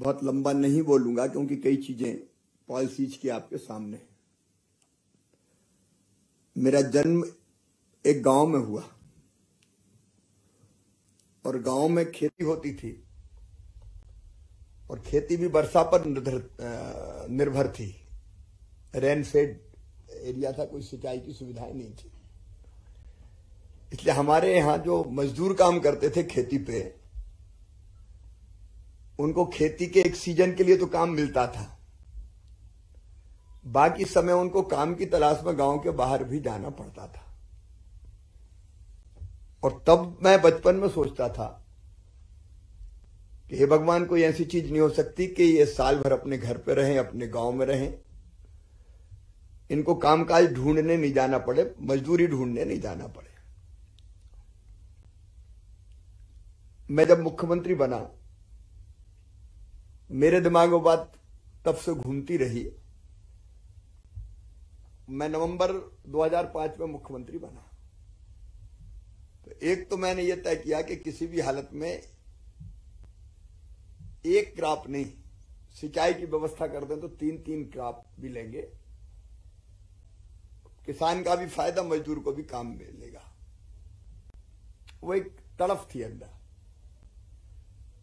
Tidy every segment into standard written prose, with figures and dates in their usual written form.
बहुत लंबा नहीं बोलूंगा क्योंकि कई चीजें पॉलिसीज की आपके सामने है। मेरा जन्म एक गांव में हुआ और गांव में खेती होती थी और खेती भी वर्षा पर निर्भर थी। रेन फेड एरिया था, कोई सिंचाई की सुविधाएं नहीं थी। इसलिए हमारे यहां जो मजदूर काम करते थे खेती पे, उनको खेती के एक सीजन के लिए तो काम मिलता था, बाकी समय उनको काम की तलाश में गांव के बाहर भी जाना पड़ता था। और तब मैं बचपन में सोचता था कि हे भगवान, कोई ऐसी चीज नहीं हो सकती कि ये साल भर अपने घर पे रहें, अपने गांव में रहें, इनको कामकाज ढूंढने नहीं जाना पड़े, मजदूरी ढूंढने नहीं जाना पड़े। मैं जब मुख्यमंत्री बना, मेरे दिमाग में बात तब से घूमती रही। मैं नवंबर 2005 में मुख्यमंत्री बना, तो एक तो मैंने ये तय किया कि किसी भी हालत में एक क्रॉप नहीं, सिंचाई की व्यवस्था कर दें तो 3-3 क्रॉप भी लेंगे। किसान का भी फायदा, मजदूर को भी काम मिलेगा। वो एक तड़फ थी अंदर।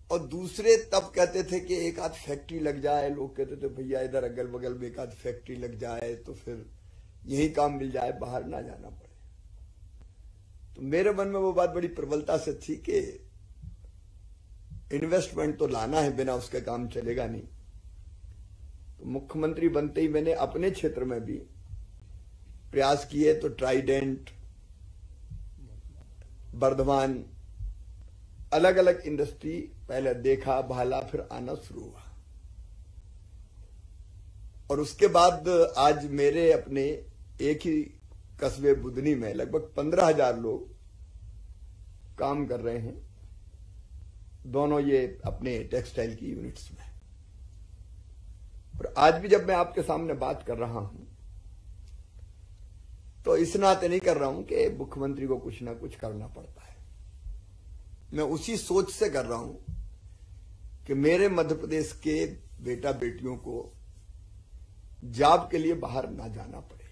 और दूसरे तब कहते थे कि एक आध फैक्ट्री लग जाए। लोग कहते थे भैया इधर अगल बगल में एक आध फैक्ट्री लग जाए तो फिर यही काम मिल जाए, बाहर ना जाना पड़े। तो मेरे मन में वो बात बड़ी प्रबलता से थी कि इन्वेस्टमेंट तो लाना है, बिना उसके काम चलेगा नहीं। तो मुख्यमंत्री बनते ही मैंने अपने क्षेत्र में भी प्रयास किए। तो ट्राइडेंट, वर्धमान, अलग अलग इंडस्ट्री पहले देखा, भाला, फिर आना शुरू हुआ। और उसके बाद आज मेरे अपने एक ही कस्बे बुधनी में लगभग 15,000 लोग काम कर रहे हैं, दोनों ये अपने टेक्सटाइल की यूनिट्स में। और आज भी जब मैं आपके सामने बात कर रहा हूं तो इस नाते नहीं कर रहा हूं कि मुख्यमंत्री को कुछ ना कुछ करना पड़ता है। मैं उसी सोच से कर रहा हूं कि मेरे मध्य प्रदेश के बेटा बेटियों को जॉब के लिए बाहर ना जाना पड़े।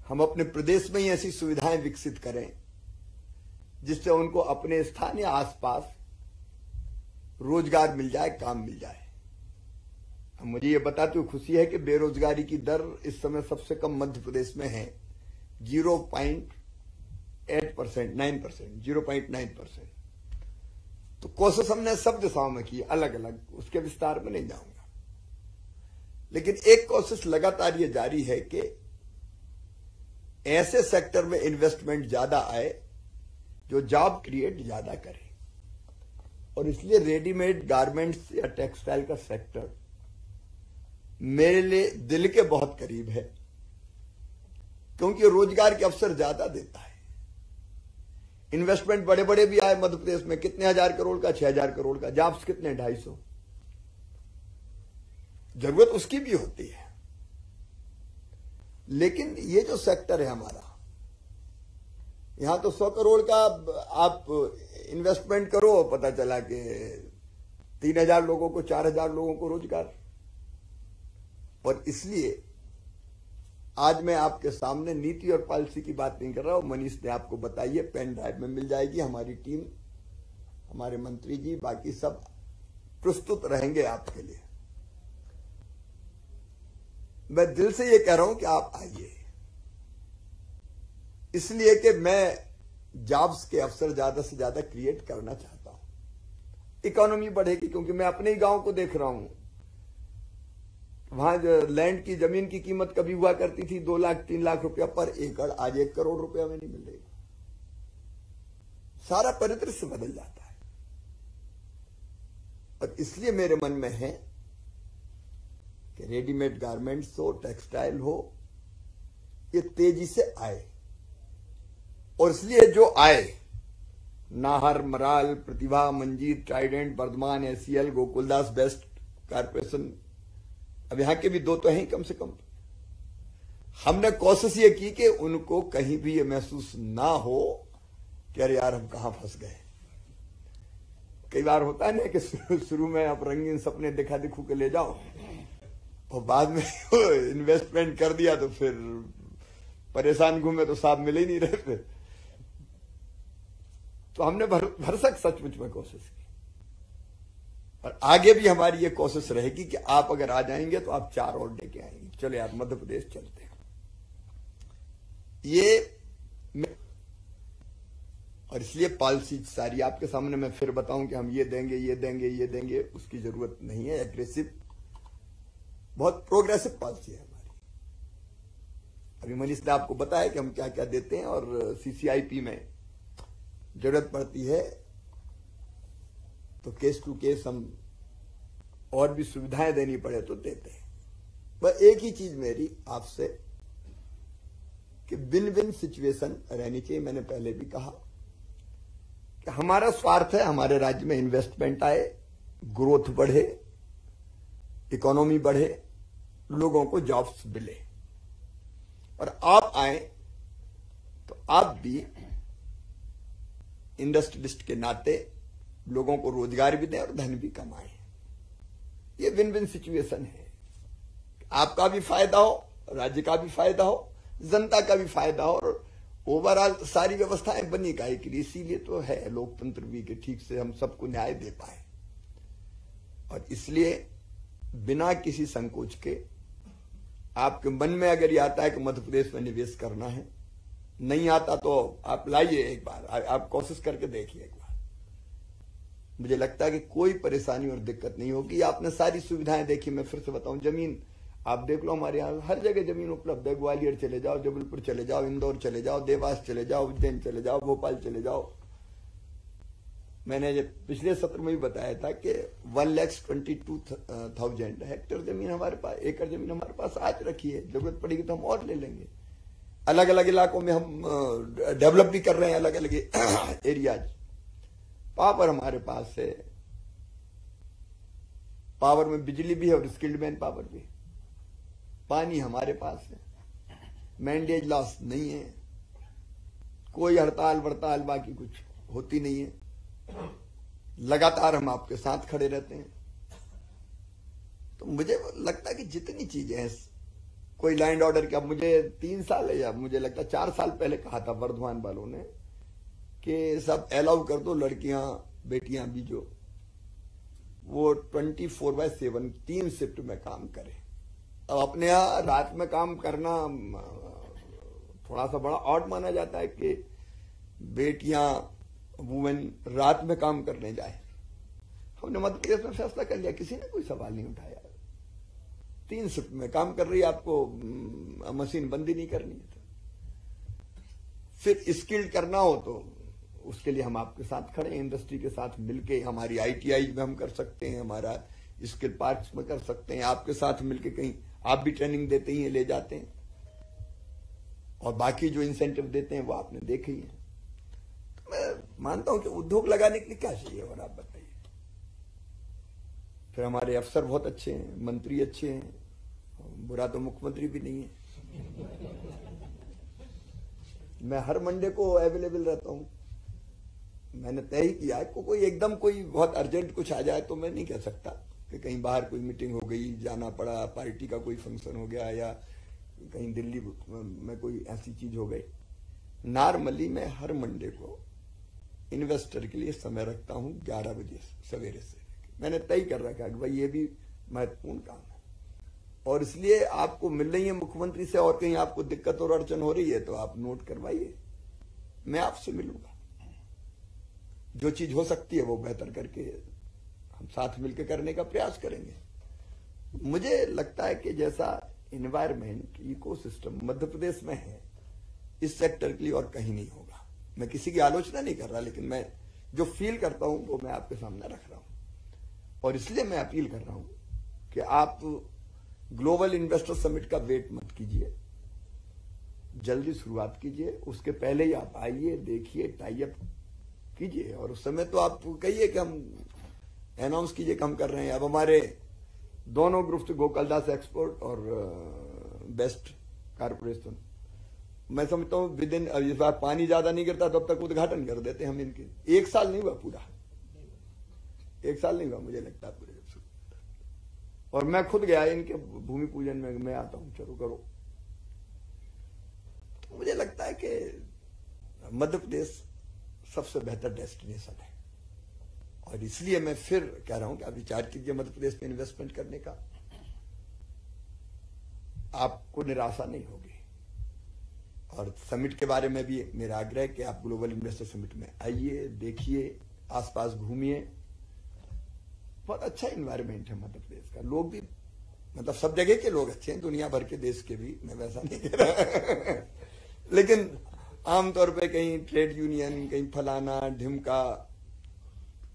हम अपने प्रदेश में ही ऐसी सुविधाएं विकसित करें जिससे उनको अपने स्थान या आसपास रोजगार मिल जाए, काम मिल जाए। मुझे ये बताते हुए खुशी है कि बेरोजगारी की दर इस समय सबसे कम मध्य प्रदेश में है, 0.8%, 9%, 0.9%। तो कोशिश हमने सब दिशाओं में की, अलग अलग, उसके विस्तार में नहीं जाऊंगा। लेकिन एक कोशिश लगातार ये जारी है कि ऐसे सेक्टर में इन्वेस्टमेंट ज्यादा आए जो जॉब क्रिएट ज्यादा करे। और इसलिए रेडीमेड गारमेंट्स या टेक्सटाइल का सेक्टर मेरे लिए दिल के बहुत करीब है, क्योंकि रोजगार के अवसर ज्यादा देता है। इन्वेस्टमेंट बड़े बड़े भी आए मध्य प्रदेश में, कितने हजार करोड़ का, 6,000 करोड़ का। जॉब्स कितने, 250। जरूरत उसकी भी होती है। लेकिन ये जो सेक्टर है हमारा, यहां तो 100 करोड़ का आप इन्वेस्टमेंट करो, पता चला कि 3,000 लोगों को, 4,000 लोगों को रोजगार। और इसलिए आज मैं आपके सामने नीति और पॉलिसी की बात नहीं कर रहा हूं। मनीष ने आपको बताई है, पेन ड्राइव में मिल जाएगी। हमारी टीम, हमारे मंत्री जी, बाकी सब प्रस्तुत रहेंगे आपके लिए। मैं दिल से ये कह रहा हूं कि आप आइए, इसलिए कि मैं जॉब्स के अवसर ज्यादा से ज्यादा क्रिएट करना चाहता हूं। इकोनॉमी बढ़ेगी, क्योंकि मैं अपने ही गांव को देख रहा हूं। वहां जो लैंड की, जमीन की कीमत कभी हुआ करती थी 2 लाख 3 लाख रुपया पर एकड़, आज 1 करोड़ रुपया में नहीं मिल रही। सारा परिदृश्य बदल जाता है। और इसलिए मेरे मन में है कि रेडीमेड गारमेंट्स हो, टेक्सटाइल हो, ये तेजी से आए। और इसलिए जो आए, Nahar, Maral, Pratibha, Manjeet, Trident, Vardhman, ACL, Gokuldas, Best Corporation, अब यहां के भी 2 तो हैं कम से कम। हमने कोशिश ये की कि उनको कहीं भी ये महसूस ना हो कि अरे यार हम कहां फंस गए। कई बार होता है ना कि शुरू में आप रंगीन सपने दिखा दिखू के ले जाओ और बाद में इन्वेस्टमेंट कर दिया तो फिर परेशान घूमे तो साहब मिले ही नहीं रहे थे। तो हमने भरसक सचमुच में कोशिश की और आगे भी हमारी ये कोशिश रहेगी कि आप अगर आ जाएंगे तो आप 4 और लेके आएंगे। चलो यार मध्य प्रदेश चलते हैं। ये और इसलिए पॉलिसी सारी आपके सामने मैं फिर बताऊं कि हम ये देंगे ये देंगे ये देंगे, उसकी जरूरत नहीं है। एग्रेसिव बहुत प्रोग्रेसिव पॉलिसी है हमारी। अभी मनीष ने आपको बताया कि हम क्या क्या देते हैं और सीसीआईपी में जरूरत पड़ती है तो केस टू केस हम और भी सुविधाएं देनी पड़े तो देते हैं। बस एक ही चीज मेरी आपसे कि विन विन सिचुएशन रहनी चाहिए। मैंने पहले भी कहा कि हमारा स्वार्थ है हमारे राज्य में इन्वेस्टमेंट आए, ग्रोथ बढ़े, इकोनॉमी बढ़े, लोगों को जॉब्स मिले और आप आए तो आप भी इंडस्ट्रियलिस्ट के नाते लोगों को रोजगार भी दें और धन भी कमाएं। ये विन विन सिचुएशन है। आपका भी फायदा हो, राज्य का भी फायदा हो, जनता का भी फायदा हो और ओवरऑल सारी व्यवस्थाएं बनी काहे के लिए। इसीलिए तो है लोकतंत्र भी कि ठीक से हम सबको न्याय दे पाए। और इसलिए बिना किसी संकोच के आपके मन में अगर ये आता है कि मध्य प्रदेश में निवेश करना है, नहीं आता तो आप लाइए एक बार, आप कोशिश करके देखिए एक बार। मुझे लगता है कि कोई परेशानी और दिक्कत नहीं होगी। आपने सारी सुविधाएं देखी। मैं फिर से बताऊं, जमीन आप देख लो, हमारे यहाँ हर जगह जमीन उपलब्ध है। ग्वालियर चले जाओ, जबलपुर चले जाओ, इंदौर चले जाओ, देवास चले जाओ, उज्जैन चले जाओ, भोपाल चले जाओ। मैंने पिछले सत्र में भी बताया था कि 1,22,000 हेक्टेयर जमीन हमारे पास, एकड़ जमीन हमारे पास आज रखी है। जरूरत पड़ेगी तो हम और ले लेंगे। अलग अलग इलाकों में हम डेवलप भी कर रहे हैं, अलग अलग एरियाज। पावर हमारे पास है, पावर में बिजली भी है और स्किल्ड मैन पावर भी। पानी हमारे पास है, मैंडेज लॉस नहीं है, कोई हड़ताल वड़ताल बाकी कुछ होती नहीं है। लगातार हम आपके साथ खड़े रहते हैं। तो मुझे लगता है कि जितनी चीजें हैं, कोई लैंड ऑर्डर क्या, मुझे 3 साल या मुझे लगता है 4 साल पहले कहा था वर्धमान वालों ने कि सब अलाउ कर दो, लड़कियां बेटियां भी जो वो 24/7 3 शिफ्ट में काम करें। अब अपने यहाँ रात में काम करना थोड़ा सा बड़ा ऑड माना जाता है कि बेटियां वुमेन रात में काम करने जाए। हमने मध्य प्रदेश में फैसला कर लिया, किसी ने कोई सवाल नहीं उठाया। 3 शिफ्ट में काम कर रही है, आपको मशीन बंदी नहीं करनी है। फिर स्किल्ड करना हो तो उसके लिए हम आपके साथ खड़े हैं। इंडस्ट्री के साथ मिलके हमारी ITI में हम कर सकते हैं, हमारा स्किल पार्क्स में कर सकते हैं। आपके साथ मिलके कहीं आप भी ट्रेनिंग देते ही हैं, ले जाते हैं और बाकी जो इंसेंटिव देते हैं वो आपने देखे ही है। तो मैं मानता हूं कि उद्योग लगाने के लिए क्या चाहिए और आप बताइए। फिर हमारे अफसर बहुत अच्छे हैं, मंत्री अच्छे हैं, बुरा तो मुख्यमंत्री भी नहीं है। मैं हर मंडे को अवेलेबल रहता हूं। मैंने तय ही किया है कोई एकदम कोई बहुत अर्जेंट कुछ आ जाए तो मैं नहीं कह सकता कि कहीं बाहर कोई मीटिंग हो गई, जाना पड़ा, पार्टी का कोई फंक्शन हो गया या कहीं दिल्ली में कोई ऐसी चीज हो गई। नॉर्मली मैं हर मंडे को इन्वेस्टर के लिए समय रखता हूं 11 बजे सवेरे से। मैंने तय कर रखा है कि भाई ये भी महत्वपूर्ण काम है और इसलिए आपको मिल रही है मुख्यमंत्री से और कहीं आपको दिक्कत और अड़चन हो रही है तो आप नोट करवाइए, मैं आपसे मिलूंगा। जो चीज हो सकती है वो बेहतर करके हम साथ मिलकर करने का प्रयास करेंगे। मुझे लगता है कि जैसा एनवायरमेंट इकोसिस्टम मध्य प्रदेश में है, इस सेक्टर के लिए और कहीं नहीं होगा। मैं किसी की आलोचना नहीं कर रहा, लेकिन मैं जो फील करता हूं वो मैं आपके सामने रख रहा हूं। और इसलिए मैं अपील कर रहा हूं कि आप ग्लोबल इन्वेस्टर समिट का वेट मत कीजिए, जल्दी शुरुआत कीजिए। उसके पहले ही आप आइए, देखिए, टाई अप कीजिए और उस समय तो आप कहिए कि हम अनाउंस कीजिए कि हम कर रहे हैं। अब हमारे दोनों ग्रुप, गोकुलदास एक्सपोर्ट और बेस्ट कारपोरेशन, मैं समझता हूं विद इन, इस बार पानी ज्यादा नहीं गिरता तब तक उद्घाटन कर देते हम इनके। 1 साल नहीं हुआ पूरा, 1 साल नहीं हुआ मुझे लगता है पूरे, और मैं खुद गया इनके भूमि पूजन में, मैं आता हूं चलो करो। तो मुझे लगता है कि मध्य प्रदेश सबसे बेहतर डेस्टिनेशन है, और इसलिए मैं फिर कह रहा हूं कि आप विचार कीजिए मध्य प्रदेश में इन्वेस्टमेंट करने का, आपको निराशा नहीं होगी। और समिट के बारे में भी मेरा आग्रह है कि आप ग्लोबल इन्वेस्टर समिट में आइए, देखिए, आसपास घूमिए। बहुत अच्छा इन्वायरमेंट है मध्य प्रदेश का, लोग भी मतलब सब जगह के लोग अच्छे हैं, दुनिया भर के देश के भी, मैं वैसा नहीं कह रहा लेकिन आमतौर पे कहीं ट्रेड यूनियन, कहीं फलाना ढिमका,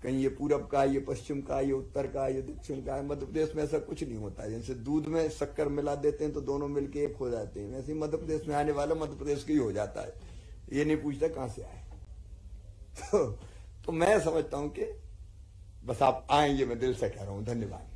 कहीं ये पूरब का, ये पश्चिम का, ये उत्तर का, ये दक्षिण का। मध्य प्रदेश में ऐसा कुछ नहीं होता है। जैसे दूध में शक्कर मिला देते हैं तो दोनों मिलके एक हो जाते हैं, वैसे ही मध्य प्रदेश में आने वाला मध्य प्रदेश का ही हो जाता है, ये नहीं पूछता कहां से आए। तो मैं समझता हूं कि बस आप आए, ये मैं दिल से कह रहा हूं। धन्यवाद।